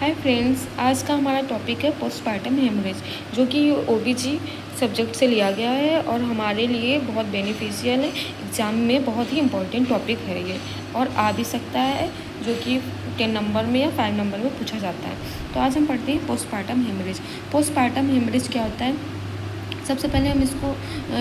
Hi friends, आज का हमारा टॉपिक है पोस्टपार्टम हेमरेज, जो कि ओबीजी सब्जेक्ट से लिया गया है और हमारे लिए बहुत बेनिफिशियल है। एग्ज़ाम में बहुत ही इम्पोर्टेंट टॉपिक है ये और आ भी सकता है, जो कि 10 नंबर में या 5 नंबर में पूछा जाता है। तो आज हम पढ़ते हैं पोस्टपार्टम हेमरेज। पोस्टपार्टम हेमरेज क्या होता है? सबसे पहले हम इसको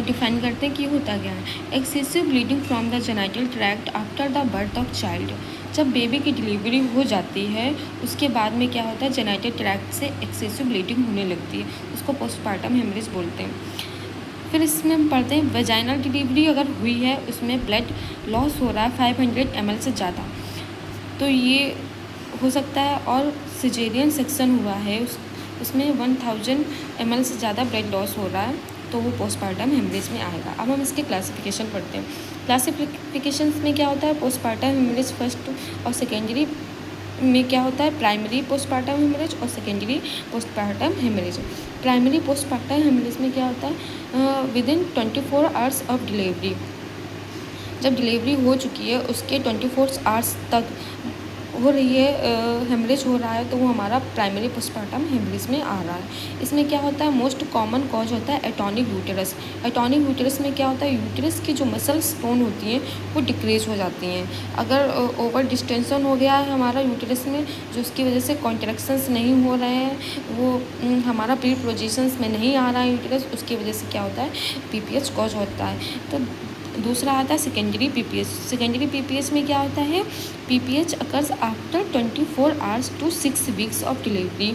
डिफाइन करते हैं कि होता क्या है। Excessive bleeding from the genital tract after the birth of child. जब बेबी की डिलीवरी हो जाती है उसके बाद में क्या होता है, जेनिटल ट्रैक्ट से एक्सेसिव ब्लीडिंग होने लगती है, उसको पोस्टपार्टम हेमरेज बोलते हैं। फिर इसमें हम पढ़ते हैं वेजाइनल डिलीवरी अगर हुई है, उसमें ब्लड लॉस हो रहा है 500 ml से ज़्यादा, तो ये हो सकता है। और सिजेरियन सेक्शन हुआ है, उसमें 1000 ml से ज़्यादा ब्लड लॉस हो रहा है, तो वो पोस्टपार्टम हेमरेज में आएगा। अब हम इसके क्लासिफिकेशन पढ़ते हैं। क्लासिफिकेशन में क्या होता है, पोस्टपार्टम हेमरेज फर्स्ट और सेकेंडरी में क्या होता है, प्राइमरी पोस्टपार्टम हेमरेज और secondary postpartum haemorrhage. Primary postpartum haemorrhage में क्या होता है, विदिन 24 आवर्स ऑफ डिलीवरी। जब डिलीवरी हो चुकी है उसके 24 आवर्स तक हो रही है, हेमरेज हो रहा है, तो वो हमारा प्राइमरी पोस्टपार्टम हेमरेज में आ रहा है। इसमें क्या होता है, मोस्ट कॉमन कॉज होता है एटॉनिक यूटेरस। एटॉनिक यूटेरस में क्या होता है, यूटेरस की जो मसल्स टोन होती हैं वो डिक्रीज हो जाती हैं। अगर ओवर डिस्टेंशन हो गया है हमारा यूटेरस में, जो उसकी वजह से कॉन्ट्रैक्शंस नहीं हो रहे हैं, वो हमारा प्री पोजीशंस में नहीं आ रहा है यूटेरस, उसकी वजह से क्या होता है, पीपीएच कॉज होता है। तो दूसरा आता है सेकेंडरी पीपीएच। सेकेंडरी पीपीएच में क्या होता है, PPH occurs after 24 hours to 6 weeks of delivery.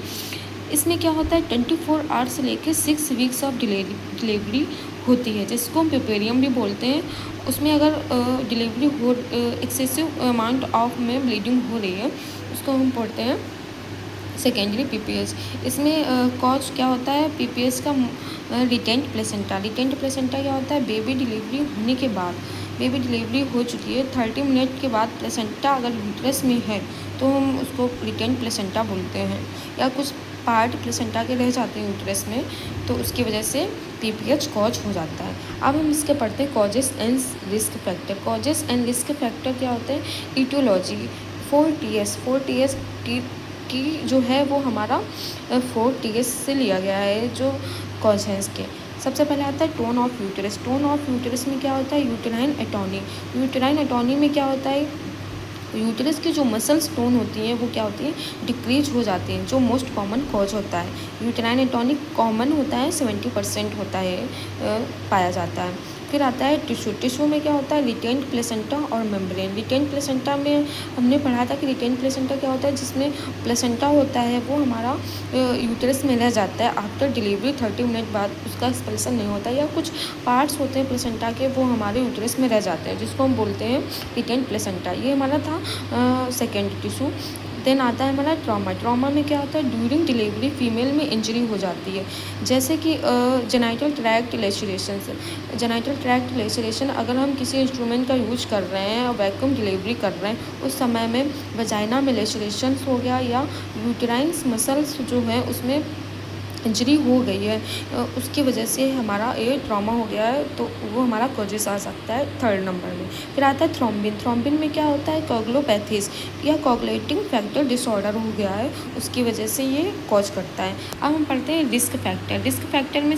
इसमें क्या होता है, 24 आवर्स से लेकर 6 वीक्स ऑफ डिलीवरी होती है, जिसको हम पिपेरियम भी बोलते हैं। उसमें अगर डिलीवरी हो एक्सेसिव अमाउंट ऑफ में ब्लीडिंग हो रही है, उसको हम पढ़ते हैं सेकेंडरी पीपीएच। इसमें कॉज क्या होता है, पीपीएच का रिटेंट प्लेसेंटा। रिटेंट प्लेसेंटा क्या होता है, बेबी डिलीवरी होने के बाद, बेबी डिलीवरी हो चुकी है 30 मिनट के बाद प्लेसेंटा अगर यूट्रस में है तो हम उसको रिटेंट प्लेसेंटा बोलते हैं, या कुछ पार्ट प्लेसेंटा के रह जाते हैं यूट्रस में, तो उसकी वजह से पीपीएच कॉज हो जाता है। अब हम इसके पढ़ते हैं causes and risk factor. Causes and risk factor क्या होते हैं, ईटियोलॉजी। 4TS की जो है वो हमारा 4TS से लिया गया है, जो कॉज है इसके। सबसे पहले आता है tone of uterus. Tone of uterus में क्या होता है, यूटेराइन एटोनी। यूटेराइन एटोनी में क्या होता है, यूटेरस की जो मसल्स टोन होती हैं वो क्या होती हैं, डिक्रीज हो जाती हैं, जो मोस्ट कॉमन कॉज होता है। यूटेराइन एटोनिक कॉमन होता है, 70% होता है, पाया जाता है। फिर आता है टिश्यू। टिश्यू में क्या होता है, रिटेंट प्लेसेंटा और मेम्ब्रेन। रिटेंट प्लेसेंटा में हमने पढ़ा था कि रिटेंट प्लेसेंटा क्या होता है, जिसमें प्लेसेंटा होता है वो हमारा यूटेरस में रह जाता है आफ्टर डिलीवरी 30 मिनट बाद, उसका एक्सपल्सन नहीं होता, या कुछ पार्ट्स होते हैं प्लेसेंटा के वो हमारे यूटेरस में रह जाते हैं, जिसको हम बोलते हैं रिटेंट प्लेसेंटा। ये हमारा था सेकेंड टिश्यू। देन आता है हमारा ट्रॉमा। ट्रॉमा में क्या होता है, ड्यूरिंग डिलीवरी फीमेल में इंजरी हो जाती है, जैसे कि genital tract laceration. Genital tract laceration अगर हम किसी इंस्ट्रूमेंट का यूज कर रहे हैं और वैक्यूम डिलीवरी कर रहे हैं, उस समय में वजाइना में लेसरेशन हो गया, या यूटेराइन्स मसल्स जो है उसमें इंजरी हो गई है, उसकी वजह से हमारा ये ट्रॉमा हो गया है, तो वो हमारा कॉजेस आ सकता है 3rd नंबर में। फिर आता है थ्रोम्बिन। थ्रोम्बिन में क्या होता है, कोगुलोपैथीज या कोगुलेटिंग फैक्टर डिसऑर्डर हो गया है, उसकी वजह से ये कॉज करता है। अब हम पढ़ते हैं रिस्क फैक्टर। रिस्क फैक्टर में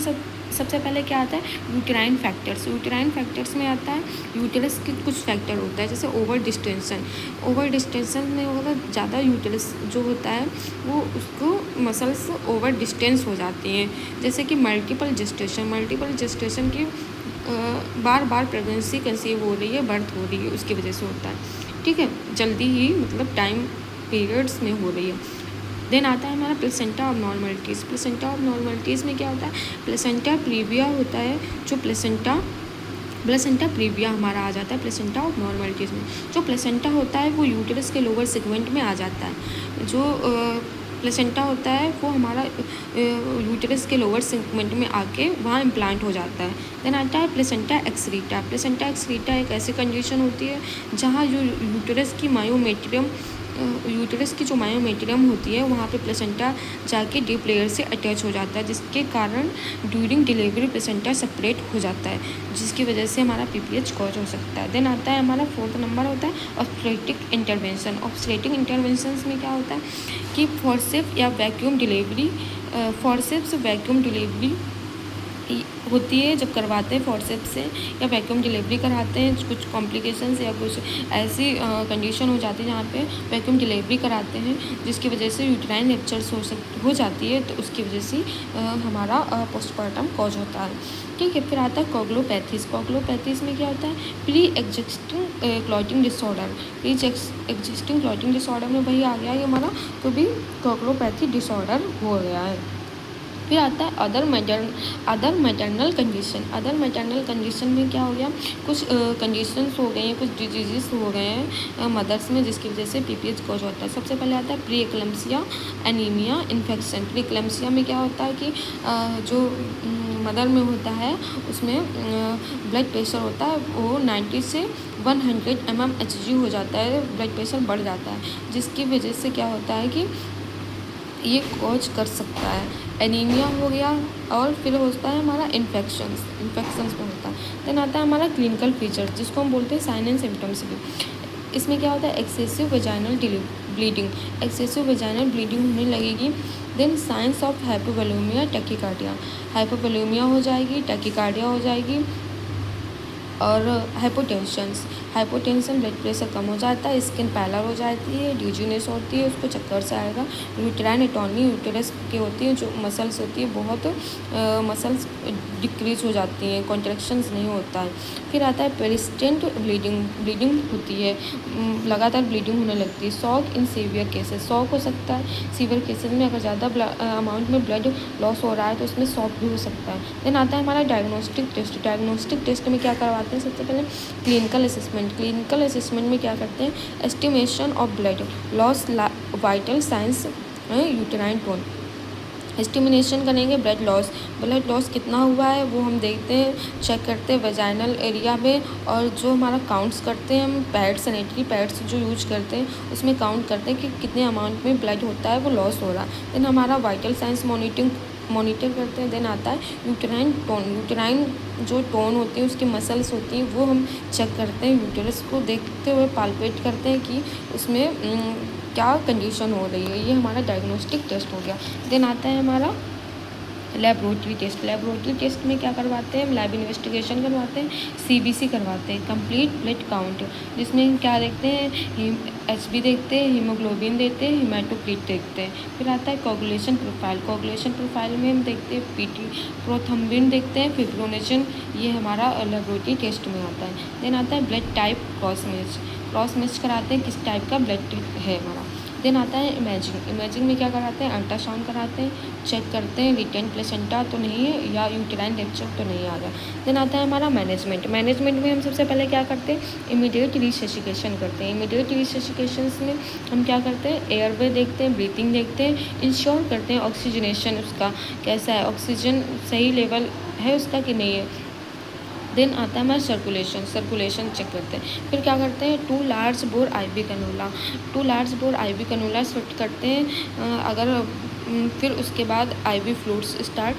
सबसे पहले क्या आता है, यूटेराइन फैक्टर्स। यूटेराइन फैक्टर्स में आता है यूटेरस के कुछ फैक्टर होता है, जैसे ओवर डिस्टेंशन। ओवर डिस्टेंशन में होता है ज़्यादा यूटेरस जो होता है वो उसको मसल्स ओवर डिस्टेंस हो जाती हैं, जैसे कि मल्टीपल जेस्टेशन। मल्टीपल जेस्टेशन की बार बार प्रेगनेंसी कंसीव हो रही है, बर्थ हो रही है, उसकी वजह से होता है, ठीक है, जल्दी ही मतलब टाइम पीरियड्स में हो रही है। देन आता है हमारा प्लेसेंटा ऑफ नॉर्मलिटीज़। प्लेसेंटा ऑफ नॉर्मलिटीज़ में क्या होता है, प्लेसेंटा प्रीविया होता है, जो प्लेसेंटा प्रीविया हमारा आ जाता है प्लेसेंटा ऑफ नॉर्मलिटीज़ में। जो प्लेसेंटा होता है वो यूटेरस के लोअर सेगमेंट में आ जाता है। जो प्लेसेंटा होता है वो हमारा यूटेरस के लोअर सेगमेंट में आके वहाँ इम्प्लांट हो जाता है। देन आता है प्लेसेंटा एक्सरीटा। प्लेसेंटा एक्सरीटा एक ऐसी कंडीशन होती है जहाँ जो यूटेरस की जो मायोमेट्रियम होती है वहाँ पे प्लेसेंटा जाके डीप लेयर से अटैच हो जाता है, जिसके कारण ड्यूरिंग डिलीवरी प्लेसेंटा सेपरेट हो जाता है, जिसकी वजह से हमारा पीपीएच कॉज हो सकता है। देन आता है हमारा 4th नंबर होता है ऑब्स्टेट्रिक इंटरवेंशन। ऑब्स्टेट्रिक इंटरवेंशन में क्या होता है कि फॉरसेप्स या vacuum delivery, forceps vacuum delivery होती है जब करवाते हैं फॉरसेप्स से या वैक्यूम डिलीवरी कराते हैं, कुछ कॉम्प्लिकेशंस या कुछ ऐसी कंडीशन हो जाती है जहाँ पे वैक्यूम डिलीवरी कराते हैं जिसकी वजह से यूट्राइन रप्चर्स हो जाती है, तो उसकी वजह से हमारा पोस्टमार्टम कॉज होता है। ठीक है, फिर आता है कोगुलोपैथीज। कोगुलोपैथीज में क्या होता है, pre existing clotting disorder. Pre existing clotting disorder में वही आ गया ये हमारा, तो भी कोगुलोपैथी डिसऑर्डर हो गया है। फिर आता है other maternal condition. Other maternal condition में क्या हो गया, कुछ कंडीशंस हो गए हैं, कुछ डिजीज़ हो गए हैं मदर्स में जिसकी वजह से पीपीएच कॉज होता है। सबसे पहले आता है pre eclampsia anaemia infection. Pre eclampsia में क्या होता है कि जो मदर में होता है उसमें ब्लड प्रेशर होता है वो 90 से 100 mmHg हो जाता है, ब्लड प्रेशर बढ़ जाता है जिसकी वजह से क्या होता है कि ये कॉज कर सकता है। एनीमिया हो गया, और फिर होता है हमारा इन्फेक्शंस में होता है। देन आता है हमारा क्लिनिकल फीचर जिसको हम बोलते हैं साइन एंड सिम्टम्स भी। इसमें क्या होता है, excessive vaginal bleeding, excessive vaginal bleeding होने लगेगी। Then signs of hypovolaemia tachycardia, hypovolaemia हो जाएगी, टैकीकार्डिया हो जाएगी, और हाइपोटेंशन ब्लड प्रेशर कम हो जाता है, स्किन पैलर हो जाती है, ड्यूजीनेस होती है, उसको चक्कर से आएगा। यूटेराइन एटोनी, यूटेरस की होती है जो मसल्स होती है बहुत मसल्स डिक्रीज हो जाती हैं, कॉन्ट्रैक्शंस नहीं होता है। फिर आता है पेरिस्टेंट ब्लीडिंग होती है, लगातार ब्लीडिंग होने लगती है। Shock in severe cases, shock हो सकता है सीवियर केसेस में, अगर ज़्यादा अमाउंट में ब्लड लॉस हो रहा है तो उसमें शॉक भी हो सकता है। देन आता है हमारा डायग्नोस्टिक टेस्ट। डायग्नोस्टिक टेस्ट में क्या करवाते हैं, सबसे पहले क्लिनिकल असेसमेंट में क्या करते हैं, estimation of blood loss, vital science, uterine tone. Estimation करेंगे ब्लड लॉस कितना हुआ है वो हम देखते हैं, चेक करते हैं वेजाइनल एरिया में, और जो हमारा काउंट्स करते हैं हम पैड्स, सैनिटरी पैड्स जो यूज करते हैं उसमें काउंट करते हैं कि कितने अमाउंट में ब्लड होता है वो लॉस हो रहा है। देन हमारा वाइटल साइंस मॉनिटर करते हैं। देन आता है यूटेराइन टोन। यूटेराइन जो टोन होती है उसकी मसल्स होती हैं वो हम चेक करते हैं, यूटेरस को देखते हुए पाल्पेट करते हैं कि उसमें क्या कंडीशन हो रही है। ये हमारा डायग्नोस्टिक टेस्ट हो गया। देन आता है हमारा लेबोरेटरी टेस्ट। लेबोरेटरी टेस्ट में क्या करवाते हैं, लैब इन्वेस्टिगेशन करवाते हैं, सीबीसी करवाते हैं, कंप्लीट ब्लड काउंट, जिसमें क्या देखते हैं, एचबी देखते हैं, हीमोग्लोबिन देखते हैं, हिमेटोक्रिट देखते हैं। फिर आता है कोगुलेशन प्रोफाइल। कोगुलेशन प्रोफाइल में हम देखते हैं पीटी प्रोथम्बिन देखते हैं, फिब्रोनेशन, ये हमारा लेबोरेटरी टेस्ट में आता है। देन आता है ब्लड टाइप क्रॉस मैच कराते हैं किस टाइप का ब्लड है हमारा। देन आता है इमेजिंग में क्या कराते हैं, अल्ट्रासाउंड कराते हैं, चेक करते हैं रिटेन प्लेसेंटा तो नहीं है या यूटेराइन रप्चर तो नहीं आ रहा। देन आता है हमारा मैनेजमेंट में हम सबसे पहले क्या करते हैं, इमीडिएट रिससिकेशन करते हैं। इमीडिएट रिससिकेशन में हम क्या करते हैं, एयरवे देखते हैं, ब्रीथिंग देखते हैं, इंश्योर करते हैं ऑक्सीजनेशन उसका कैसा है, ऑक्सीजन सही लेवल है उसका कि नहीं है। देन आता है हमारा सर्कुलेशन चेक करते हैं। फिर क्या करते हैं, 2 large bore IV cannula set करते हैं। अगर फिर उसके बाद आईवी फ्लूइड्स स्टार्ट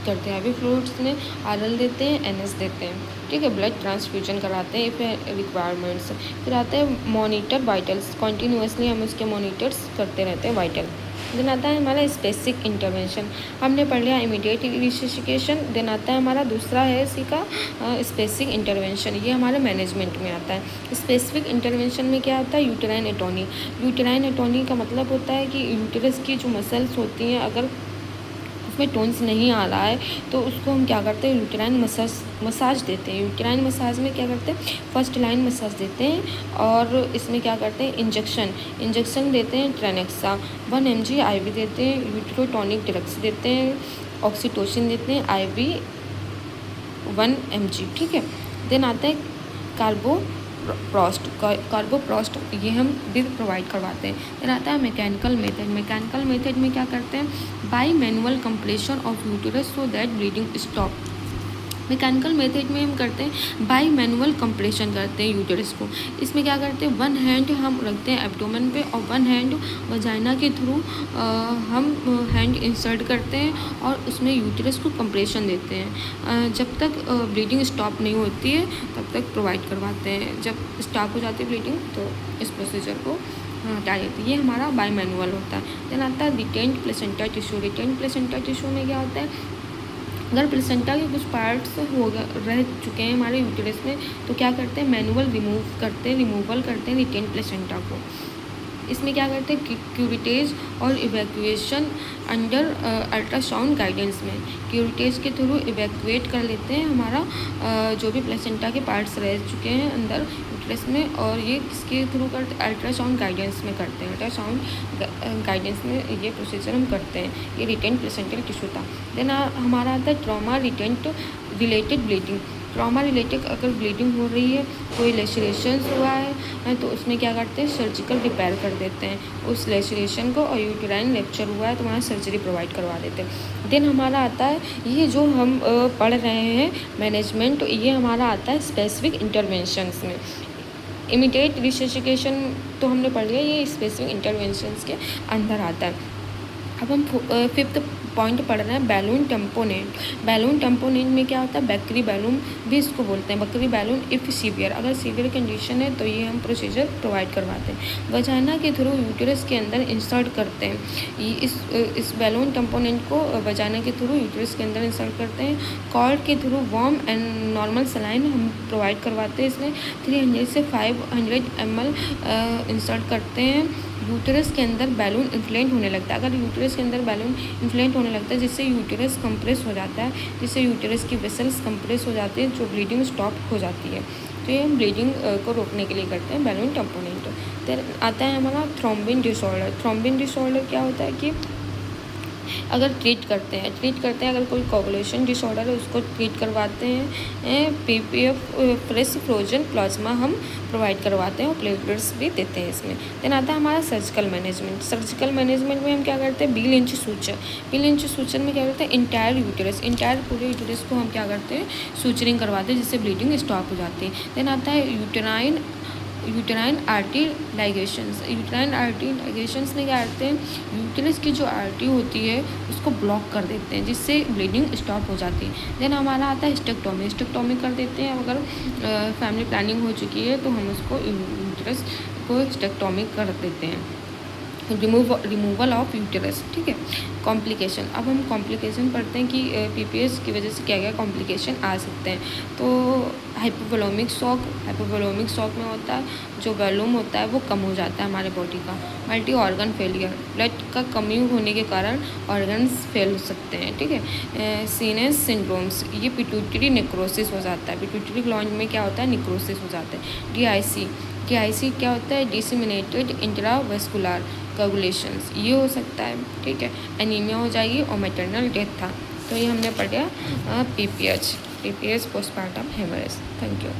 करते हैं। आईवी फ्लूइड्स में आरएल देते हैं, एनएस देते हैं, ठीक है। ब्लड ट्रांसफ्यूजन कराते हैं फिर रिक्वायरमेंट्स। फिर आते हैं मॉनिटर वाइटल्स, कॉन्टीन्यूसली हम उसके मॉनिटर्स करते रहते हैं वाइटल। देन आता है हमारा स्पेसिफिक इंटरवेंशन, हमने पढ़ लिया इमीडिएट रिससिकेशन। देन आता है हमारा दूसरा है इसी का स्पेसिफिक इंटरवेंशन, ये हमारे मैनेजमेंट में आता है। स्पेसिफिक इंटरवेंशन में क्या होता है, यूटेराइन एटोनी का मतलब होता है कि यूटेरस की जो मसल्स होती हैं अगर उसमें टोन्स नहीं आ रहा है तो उसको हम क्या करते हैं, यूटेराइन मसाज देते हैं। यूटेराइन मसाज में क्या करते हैं, फर्स्ट लाइन मसाज देते हैं, और इसमें क्या करते हैं, इंजेक्शन देते हैं, ट्रेनेक्सा 1 mg IV देते हैं, यूट्रोटोनिक ड्रग्स देते हैं, ऑक्सीटोसिन देते हैं IV 1 mg, ठीक है। देन आता है कार्बोप्रोस्ट, ये हम भी प्रोवाइड करवाते हैं। फिर आता है मैकेनिकल मेथड में क्या करते हैं, bye manual compression of uterus so that bleeding stop. Mechanical method में हम करते हैं बाय मैनुअल कंप्रेशन करते हैं यूटेरस को। इसमें क्या करते हैं, 1 हैंड हम रखते हैं एब्डोमेन पे और 1 हैंड वजाइना के थ्रू हम हैंड इंसर्ट करते हैं और उसमें यूटेरस को कंप्रेशन देते हैं। जब तक ब्लीडिंग स्टॉप नहीं होती है तब तक प्रोवाइड करवाते हैं। जब स्टॉप हो जाती है ब्लीडिंग तो इस प्रोसीजर को हटा देती है। ये हमारा बाई मैनुअल होता है। देन आता है retained placenta tissue. Retained placenta tissue में क्या होता है, अगर प्लेसेंटा के कुछ पार्ट्स रह चुके हैं हमारे यूटेरस में, तो क्या करते हैं, मैनुअल रिमूवल करते हैं रिटेन्ड प्लेसेंटा को। इसमें क्या करते हैं, क्यूरिटेज और इवैक्यूएशन अंडर अल्ट्रासाउंड गाइडेंस में क्यूरिटेज के थ्रू इवैक्यूएट कर लेते हैं हमारा जो भी प्लेसेंटा के पार्ट्स रह चुके हैं अंदर यूट्रस में, और ये किसके थ्रू करते हैं, अल्ट्रासाउंड गाइडेंस में करते हैं। अल्ट्रासाउंड गाइडेंस में ये प्रोसीजर हम करते हैं। ये रिटेंट प्लेसेंटल टिश्यू था। देन हमारा आता है trauma related bleeding. Trauma related अगर ब्लीडिंग हो रही है, कोई लेसरेशन हुआ है तो उसमें क्या करते हैं, सर्जिकल रिपेयर कर देते हैं उस लेसरेशन को, और यूटेराइन रप्चर हुआ है तो वहाँ सर्जरी प्रोवाइड करवा देते हैं। देन हमारा आता है ये जो हम पढ़ रहे हैं मैनेजमेंट, ये हमारा आता है स्पेसिफिक इंटरवेंशंस में। इमीडिएट रिससिकेशन तो हमने पढ़ लिया, ये स्पेसिफिक इंटरवेंशंस के अंदर आता है। अब हम फिफ्थ पॉइंट पढ़ रहे हैं बैलून टेम्पोनेंट। बैलून टेम्पोनेंट में क्या होता है, बैक्री बैलून भी इसको बोलते हैं। बैक्री बैलून इफ़ सीवियर, अगर सीवियर कंडीशन है तो ये हम प्रोसीजर प्रोवाइड करवाते हैं। वजाइना के थ्रू यूटेरस के अंदर इंसर्ट करते हैं। इस बैलून टेम्पोनेंट को वजाइना के थ्रू यूटेरस के अंदर इंसर्ट करते हैं। कॉर्ड के through warm and normal saline हम प्रोवाइड करवाते हैं। इसमें 300 से 500 ml इंसर्ट करते हैं। यूटेरस के अंदर बैलून इन्फ्लेट होने लगता है। अगर यूटेरस के अंदर बैलून इन्फ्लेट होने लगता है जिससे यूटेरस कंप्रेस हो जाता है, जिससे यूटेरस की वेसल्स कंप्रेस हो जाती है, जो ब्लीडिंग स्टॉप हो जाती है। तो ये हम ब्लीडिंग को रोकने के लिए करते हैं बैलून टेम्पोनेंट। फिर आता है हमारा थ्रोम्बिन डिसऑर्डर। थ्रोम्बिन डिसऑर्डर क्या होता है कि अगर ट्रीट करते हैं अगर कोई कोगुलेशन डिसऑर्डर है उसको ट्रीट करवाते हैं। पीपीएफ फ्रेश फ्रोजन प्लाज्मा हम प्रोवाइड करवाते हैं और प्लेटलेट्स भी देते हैं इसमें। देन आता है हमारा सर्जिकल मैनेजमेंट। सर्जिकल मैनेजमेंट में हम क्या करते हैं, bill inch suture. Bill inch suture में क्या करते हैं, इंटायर पूरे यूटेरस को हम क्या करते हैं, सूचरिंग करवाते हैं जिससे ब्लीडिंग स्टॉप हो जाती है। देन आता है यूटेराइन आर्टरी लाइगेशंस। यूटेराइन आर्टरी लाइगेशंस में क्या करते हैं, यूटेरस की जो आर्टरी होती है उसको ब्लॉक कर देते हैं जिससे ब्लीडिंग स्टॉप हो जाती है। देन हमारा आता है हिस्टेक्टोमी कर देते हैं। अगर फैमिली प्लानिंग हो चुकी है तो हम उसको यूटेरस को हिस्टेक्टोमी कर देते हैं, रिमूवल ऑफ यूटेरस। ठीक है। कॉम्प्लिकेशन, अब हम कॉम्प्लिकेशन पढ़ते हैं कि पीपीएस की वजह से क्या क्या कॉम्प्लिकेशन आ सकते हैं। तो हाइपोवोलेमिक शॉक में होता है जो वॉल्यूम होता है वो कम हो जाता है हमारे बॉडी का। मल्टी ऑर्गन फेलियर, ब्लड का कमी होने के कारण ऑर्गन्स फेल हो सकते हैं। ठीक है। सीनेस सिंड्रोम्स, ये पिट्यूटरी नेक्रोसिस हो जाता है। पिट्यूटरी ग्लैंड में क्या होता है, नेक्रोसिस हो जाता है। डीआईसी क्या होता है, डिसेमिनेटेड इंट्रावेस्कुलर कोगुलेशंस, ये हो सकता है। ठीक है। एनीमिया हो जाएगी और मैटरनल डेथ था। तो ये हमने पढ़ा PPH postpartum haemorrhage. Thank you.